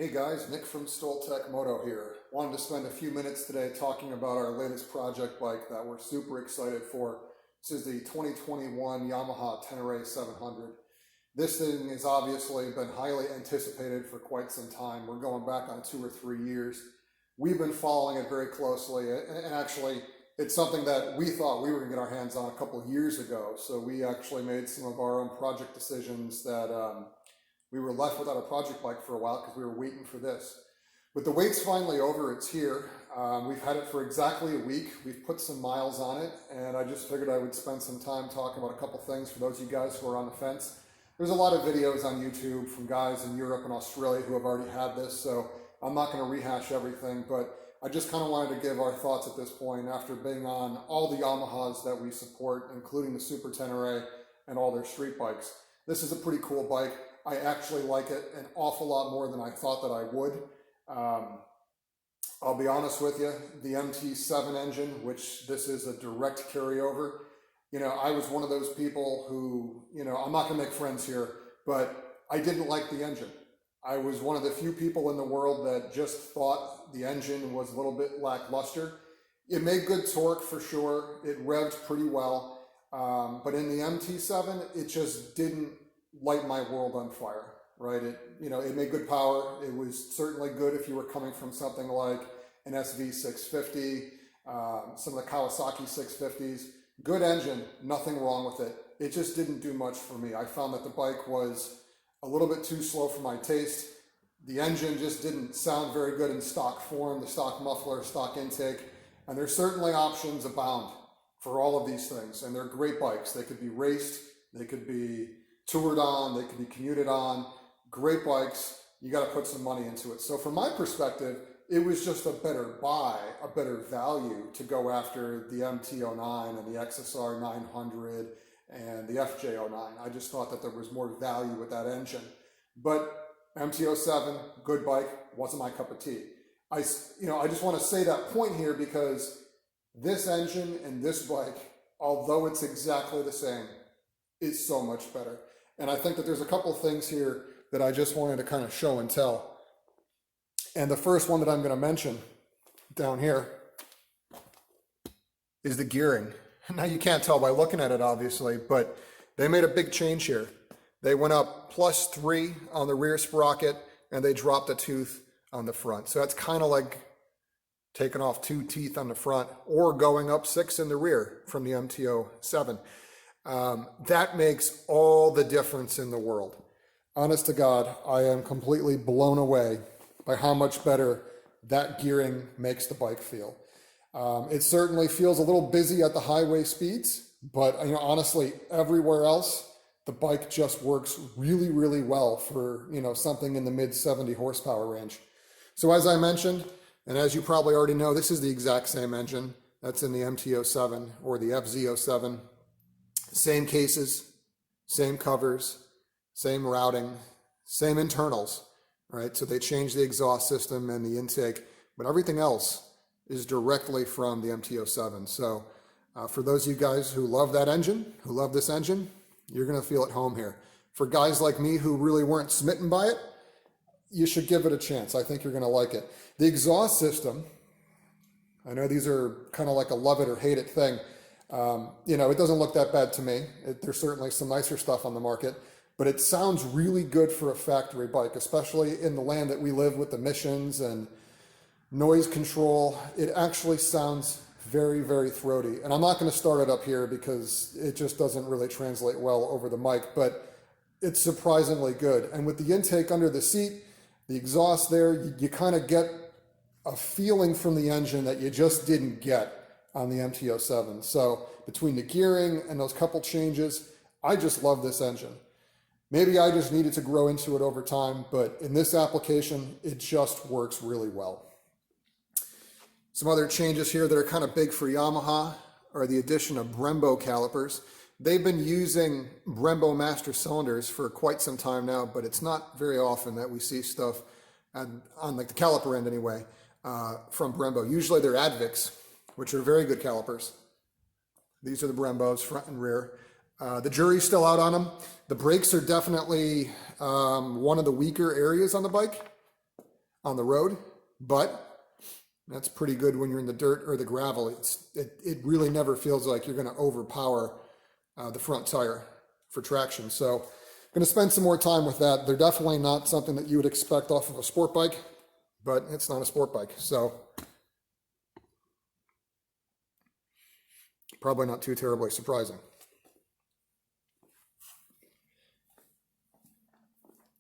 Hey guys, Nick from Stoltec Moto here. Wanted to spend a few minutes today talking about our latest project bike that we're super excited for. This is the 2021 Yamaha Ténéré 700. This thing has obviously been highly anticipated for quite some time. We're going back on 2 or 3 years. We've been following it very closely, and actually it's something that we thought we were going to get our hands on a couple of years ago. So we actually made some of our own project decisions that we were left without a project bike for a while because we were waiting for this. But the wait's finally over, it's here. We've had it for exactly a week. We've put some miles on it, and I just figured I would spend some time talking about a couple things for those of you guys who are on the fence. There's a lot of videos on YouTube from guys in Europe and Australia who have already had this, so I'm not going to rehash everything, but I just kind of wanted to give our thoughts at this point after being on all the Yamahas that we support, including the Super Ténéré and all their street bikes. This is a pretty cool bike. I actually like it an awful lot more than I thought that I would. I'll be honest with you, the MT7 engine, which this is a direct carryover, I was one of those people who, I'm not gonna make friends here, but I didn't like the engine. I was one of the few people in the world that just thought the engine was a little bit lackluster. It made good torque for sure. It revved pretty well. But in the MT7, it just didn't light my world on fire, right? It made good power. It was certainly good if you were coming from something like an SV650, some of the Kawasaki 650s. Good engine, nothing wrong with it. It just didn't do much for me. I found that the bike was a little bit too slow for my taste. The engine just didn't sound very good in stock form, the stock muffler, stock intake, and there's certainly options abound for all of these things, and they're great bikes. They could be raced, they could be toured on, they could be commuted on. Great bikes, you got to put some money into it. So from my perspective, it was just a better buy, a better value to go after the MT09 and the XSR 900 and the FJ09. I just thought that there was more value with that engine. But MT07, good bike, wasn't my cup of tea. I just want to say that point here because this engine and this bike, although it's exactly the same, is so much better. And I think that there's a couple of things here that I just wanted to kind of show and tell. And the first one that I'm going to mention down here is the gearing. Now you can't tell by looking at it, obviously, but they made a big change here. They went up +3 on the rear sprocket and they dropped a tooth on the front. So that's kind of like taking off 2 teeth on the front or going up 6 in the rear from the MT07. That makes all the difference in the world. Honest to God, I am completely blown away by how much better that gearing makes the bike feel. It certainly feels a little busy at the highway speeds, but honestly, everywhere else, the bike just works really, really well for something in the mid 70 horsepower range. So as I mentioned, and as you probably already know, this is the exact same engine that's in the MT07 or the FZ07. Same cases, same covers, same routing, same internals, right? So they changed the exhaust system and the intake, but everything else is directly from the MT07. So for those of you guys who love that engine, who love this engine, you're gonna feel at home here. For guys like me who really weren't smitten by it, you should give it a chance. I think you're gonna like it. The exhaust system, I know these are kind of like a love it or hate it thing. It doesn't look that bad to me. There's certainly some nicer stuff on the market, but it sounds really good for a factory bike, especially in the land that we live with emissions and noise control. It actually sounds very, very throaty. And I'm not going to start it up here because it just doesn't really translate well over the mic, but it's surprisingly good. And with the intake under the seat, the exhaust there, you kind of get a feeling from the engine that you just didn't get on the MT07. So between the gearing and those couple changes, I just love this engine. Maybe I just needed to grow into it over time, but in this application, it just works really well. Some other changes here that are kind of big for Yamaha are the addition of Brembo calipers. They've been using Brembo master cylinders for quite some time now, but it's not very often that we see stuff on like the caliper end anyway, from Brembo. Usually they're Advics, which are very good calipers. These are the Brembos, front and rear. The jury's still out on them. The brakes are definitely one of the weaker areas on the bike. on the road, but that's pretty good when you're in the dirt or the gravel. It really never feels like you're going to overpower the front tire for traction. So I'm going to spend some more time with that. They're definitely not something that you would expect off of a sport bike, but it's not a sport bike. So probably not too terribly surprising.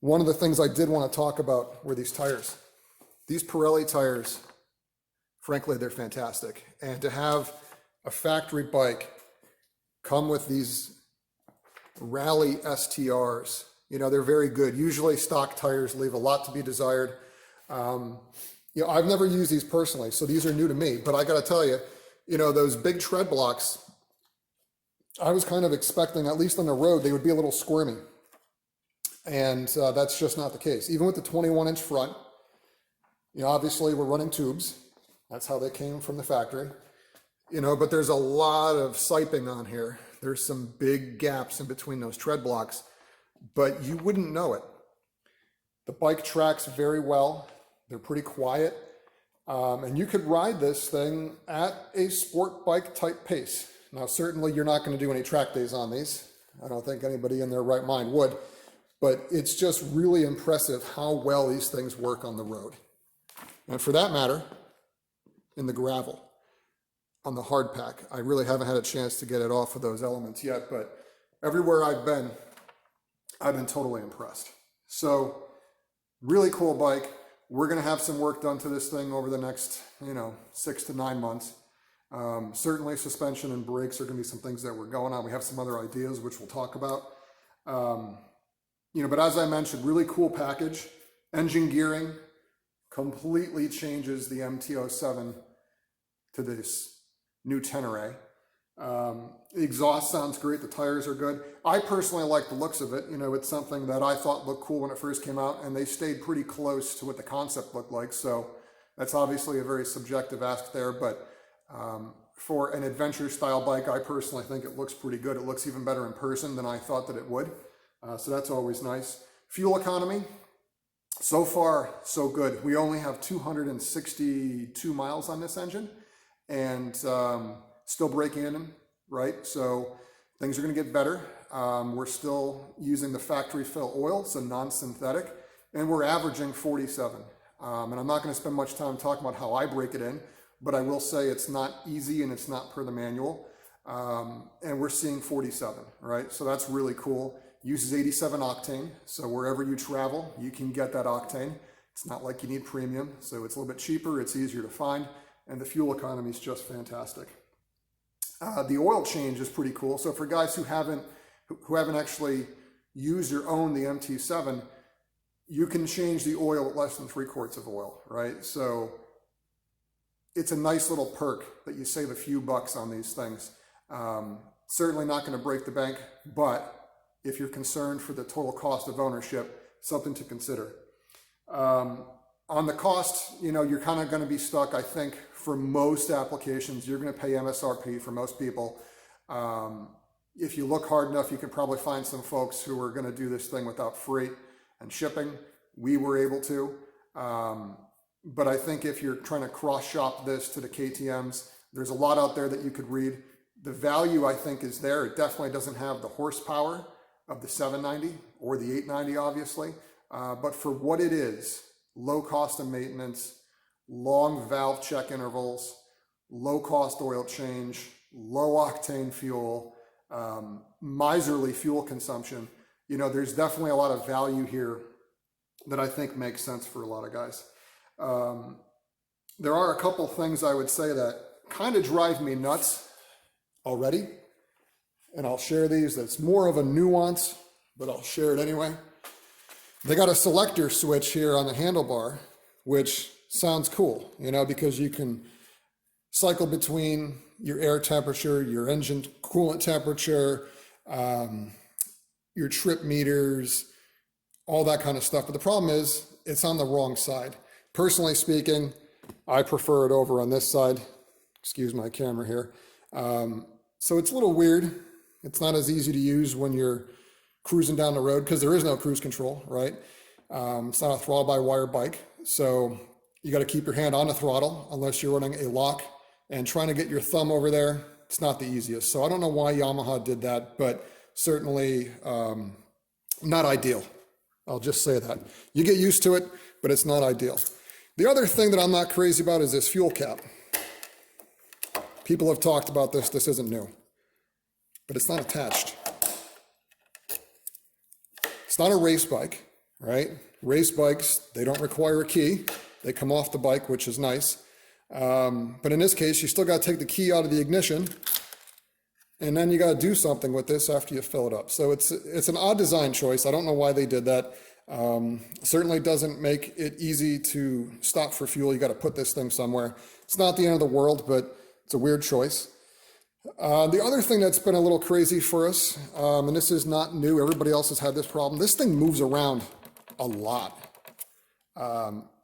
One of the things I did want to talk about were these tires. These Pirelli tires, frankly, they're fantastic. And to have a factory bike come with these Rally STRs, you know, they're very good. Usually stock tires leave a lot to be desired. You know, I've never used these personally, so these are new to me, but I got to tell you, you know, those big tread blocks, I was kind of expecting, at least on the road, they would be a little squirmy. And that's just not the case. Even with the 21-inch front, you know, obviously we're running tubes. That's how they came from the factory. You know, but there's a lot of siping on here. There's some big gaps in between those tread blocks, but you wouldn't know it. The bike tracks very well. They're pretty quiet. And you could ride this thing at a sport bike type pace. Now, certainly you're not going to do any track days on these. I don't think anybody in their right mind would. But it's just really impressive how well these things work on the road. And for that matter, in the gravel, on the hard pack. I really haven't had a chance to get it off of those elements yet, but everywhere I've been totally impressed. So really cool bike. We're gonna have some work done to this thing over the next, 6 to 9 months. Certainly suspension and brakes are gonna be some things that we're going on. We have some other ideas, which we'll talk about. But as I mentioned, really cool package. Engine gearing completely changes the MT-07 to this new Ténéré. The exhaust sounds great. The tires are good. I personally like the looks of it. It's something that I thought looked cool when it first came out, and they stayed pretty close to what the concept looked like. So that's obviously a very subjective ask there, but for an adventure style bike, I personally think it looks pretty good. It looks even better in person than I thought that it would. So that's always nice. Fuel economy, so far, so good. We only have 262 miles on this engine, and still breaking in, right? So things are gonna get better. We're still using the factory fill oil, so non-synthetic, and we're averaging 47. And I'm not gonna spend much time talking about how I break it in, but I will say it's not easy and it's not per the manual. And we're seeing 47, right? So that's really cool. Uses 87 octane, so wherever you travel, you can get that octane. It's not like you need premium, so it's a little bit cheaper, it's easier to find, and the fuel economy is just fantastic. The oil change is pretty cool. So for guys who haven't actually used or owned the MT-7, you can change the oil at less than 3 quarts of oil, right? So it's a nice little perk that you save a few bucks on these things. Certainly not going to break the bank, but if you're concerned for the total cost of ownership, something to consider. On the cost, you're kind of going to be stuck, I think, for most applications. You're going to pay MSRP for most people. If you look hard enough, you can probably find some folks who are going to do this thing without freight and shipping. We were able to. But I think if you're trying to cross-shop this to the KTMs, there's a lot out there that you could read. The value, I think, is there. It definitely doesn't have the horsepower of the 790 or the 890, obviously. But for what it is, low cost of maintenance, long valve check intervals, low cost oil change, low octane fuel, miserly fuel consumption, there's definitely a lot of value here that I think makes sense for a lot of guys. There are a couple things I would say that kind of drive me nuts already, and I'll share these. That's more of a nuance, but I'll share it anyway. They got a selector switch here on the handlebar, which sounds cool, because you can cycle between your air temperature, your engine coolant temperature, your trip meters, all that kind of stuff. But the problem is it's on the wrong side. Personally speaking, I prefer it over on this side. Excuse my camera here. So it's a little weird. It's not as easy to use when you're cruising down the road because there is no cruise control, right? It's not a throttle-by-wire bike. So you got to keep your hand on the throttle unless you're running a lock, and trying to get your thumb over there, it's not the easiest. So I don't know why Yamaha did that, but certainly not ideal. I'll just say that. You get used to it, but it's not ideal. The other thing that I'm not crazy about is this fuel cap. People have talked about this. This isn't new, but it's not attached. It's not a race bike, right? Race bikes, they don't require a key. They come off the bike, which is nice. But in this case, you still got to take the key out of the ignition, and then you got to do something with this after you fill it up. So it's an odd design choice. I don't know why they did that. Certainly doesn't make it easy to stop for fuel. You got to put this thing somewhere. It's not the end of the world, but it's a weird choice. The other thing that's been a little crazy for us, and this is not new, everybody else has had this problem, this thing moves around a lot.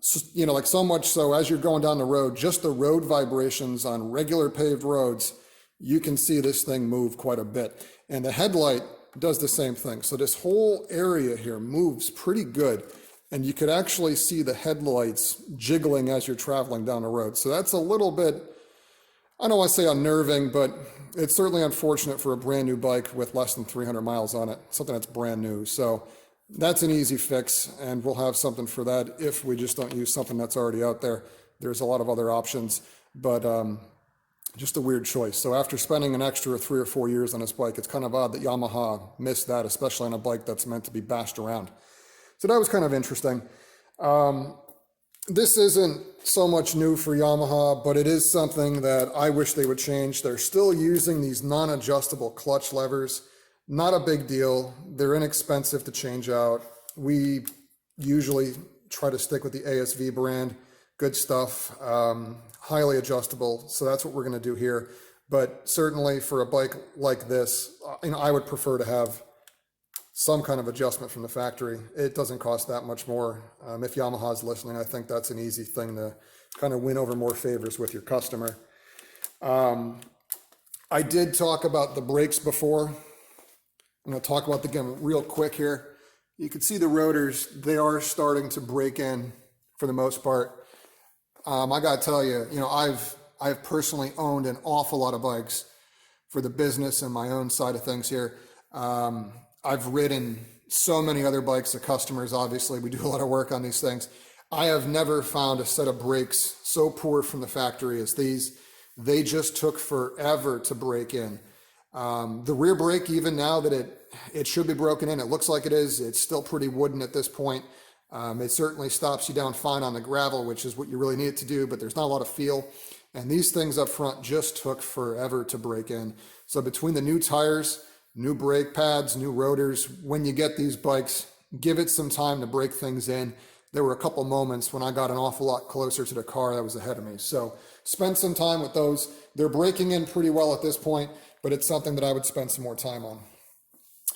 So, you know, like so much so as you're going down the road, just the road vibrations on regular paved roads, you can see this thing move quite a bit. And the headlight does the same thing. So this whole area here moves pretty good. And you could actually see the headlights jiggling as you're traveling down the road. So that's a little bit, I don't want to say unnerving, but it's certainly unfortunate for a brand new bike with less than 300 miles on it, something that's brand new. So that's an easy fix, and we'll have something for that if we just don't use something that's already out there. There's a lot of other options, but just a weird choice. So after spending an extra 3 or 4 years on this bike, it's kind of odd that Yamaha missed that, especially on a bike that's meant to be bashed around. So that was kind of interesting. This isn't so much new for Yamaha, but it is something that I wish they would change. They're still using these non-adjustable clutch levers. Not a big deal. They're inexpensive to change out. We usually try to stick with the ASV brand. Good stuff, highly adjustable. So that's what we're going to do here. But certainly for a bike like this, you know, I would prefer to have some kind of adjustment from the factory. It doesn't cost that much more. If Yamaha's listening, I think that's an easy thing to kind of win over more favors with your customer. I did talk about the brakes before. I'm going to talk about them real quick here. You can see the rotors, they are starting to break in for the most part. I got to tell you, you know, I've personally owned an awful lot of bikes for the business and my own side of things here. I've ridden so many other bikes of customers. Obviously, we do a lot of work on these things. I have never found a set of brakes so poor from the factory as these. They just took forever to break in. The rear brake, even now that it should be broken in, it looks like it is, it's still pretty wooden at this point. It certainly stops you down fine on the gravel, which is what you really need it to do, but there's not a lot of feel. And these things up front just took forever to break in. So between the new tires, new brake pads, new rotors, when you get these bikes, give it some time to break things in. There were a couple moments when I got an awful lot closer to the car that was ahead of me. So spend some time with those. They're breaking in pretty well at this point, but it's something that I would spend some more time on.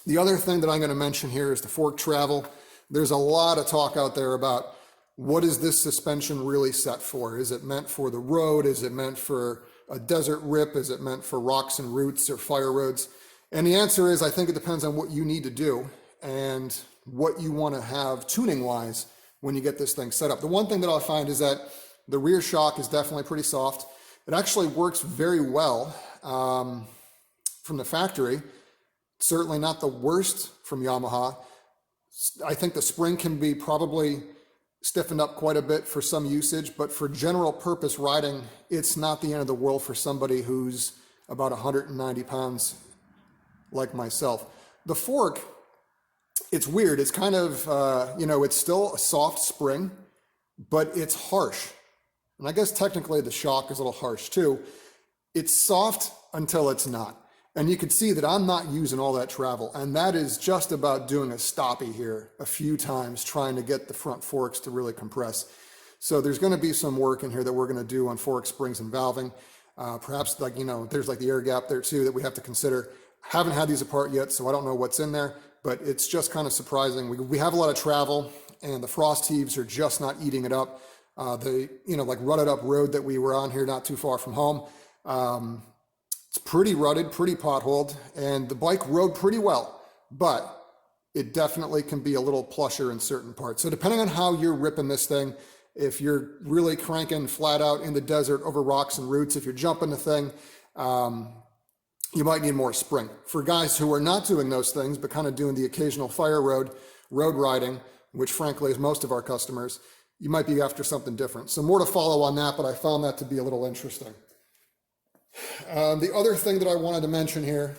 The other thing that I'm going to mention here is the fork travel. There's a lot of talk out there about what is this suspension really set for? Is it meant for the road? Is it meant for a desert rip? Is it meant for rocks and roots or fire roads? And the answer is, I think it depends on what you need to do and what you want to have tuning-wise when you get this thing set up. The one thing that I find is that the rear shock is definitely pretty soft. It actually works very well from the factory. Certainly not the worst from Yamaha. I think the spring can be probably stiffened up quite a bit for some usage, but for general purpose riding, it's not the end of the world for somebody who's about 190 pounds like myself. The fork, it's weird. It's kind of, you know, it's still a soft spring, but it's harsh. And I guess technically the shock is a little harsh too. It's soft until it's not. And you can see that I'm not using all that travel. And that is just about doing a stoppie here a few times, trying to get the front forks to really compress. So there's going to be some work in here that we're going to do on fork springs and valving. Perhaps, like, you know, there's like the air gap there too that we have to consider. Haven't had these apart yet, so I don't know what's in there, but it's just kind of surprising. We have a lot of travel and the frost heaves are just not eating it up. The, you know, like rutted up road that we were on here not too far from home. It's pretty rutted, pretty potholed, and the bike rode pretty well, but it definitely can be a little plusher in certain parts. So depending on how you're ripping this thing If you're really cranking flat out in the desert over rocks and roots, if you're jumping the thing, you might need more spring. For guys who are not doing those things, but kind of doing the occasional fire road riding, which frankly is most of our customers, you might be after something different. So more to follow on that, but I found that to be a little interesting. The other thing that I wanted to mention here,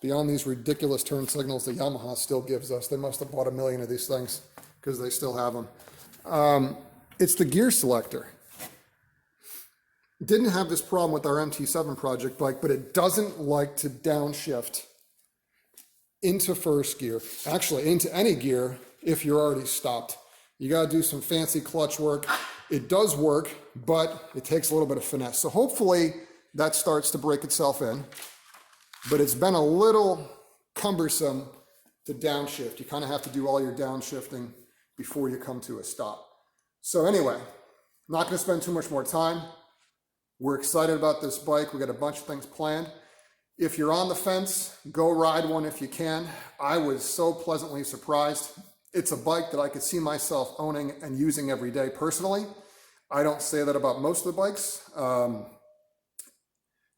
beyond these ridiculous turn signals that Yamaha still gives us, they must have bought 1 million of these things because they still have them. It's the gear selector. Didn't have this problem with our MT7 project bike, but it doesn't like to downshift into first gear, actually into any gear if you're already stopped. You got to do some fancy clutch work. It does work, but it takes a little bit of finesse. So hopefully that starts to break itself in, but it's been a little cumbersome to downshift. You kind of have to do all your downshifting before you come to a stop. So anyway, not going to spend too much more time. We're excited about this bike. We got a bunch of things planned. If you're on the fence, go ride one if you can. I was so pleasantly surprised. It's a bike that I could see myself owning and using every day personally. I don't say that about most of the bikes. Kind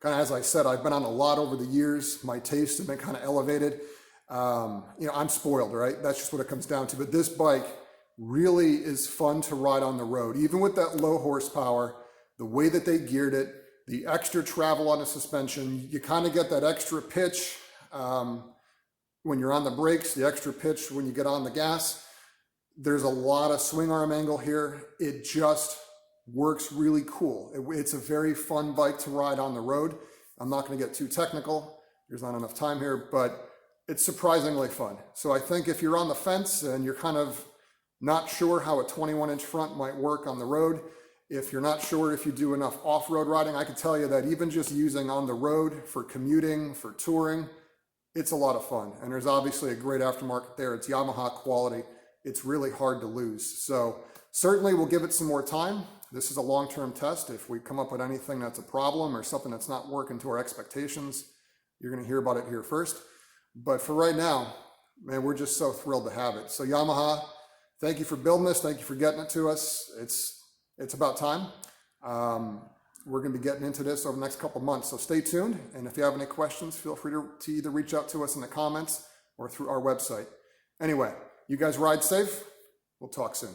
of as I said, I've been on a lot over the years. My tastes have been kind of elevated. I'm spoiled, right? That's just what it comes down to. But this bike really is fun to ride on the road. Even with that low horsepower, the way that they geared it, the extra travel on the suspension, you kind of get that extra pitch when you're on the brakes, the extra pitch when you get on the gas. There's a lot of swing arm angle here. It just works really cool. It's a very fun bike to ride on the road. I'm not going to get too technical. There's not enough time here, but it's surprisingly fun. So I think if you're on the fence and you're kind of not sure how a 21-inch front might work on the road, if you're not sure if you do enough off-road riding, I can tell you that even just using on the road for commuting, for touring, it's a lot of fun. And there's obviously a great aftermarket there. It's Yamaha quality. It's really hard to lose. So certainly we'll give it some more time. This is a long-term test. If we come up with anything that's a problem or something that's not working to our expectations, you're going to hear about it here first. But for right now, man, we're just so thrilled to have it. So Yamaha, thank you for building this. Thank you for getting it to us. It's about time. We're going to be getting into this over the next couple months, so stay tuned. And if you have any questions, feel free to either reach out to us in the comments or through our website. Anyway, you guys ride safe. We'll talk soon.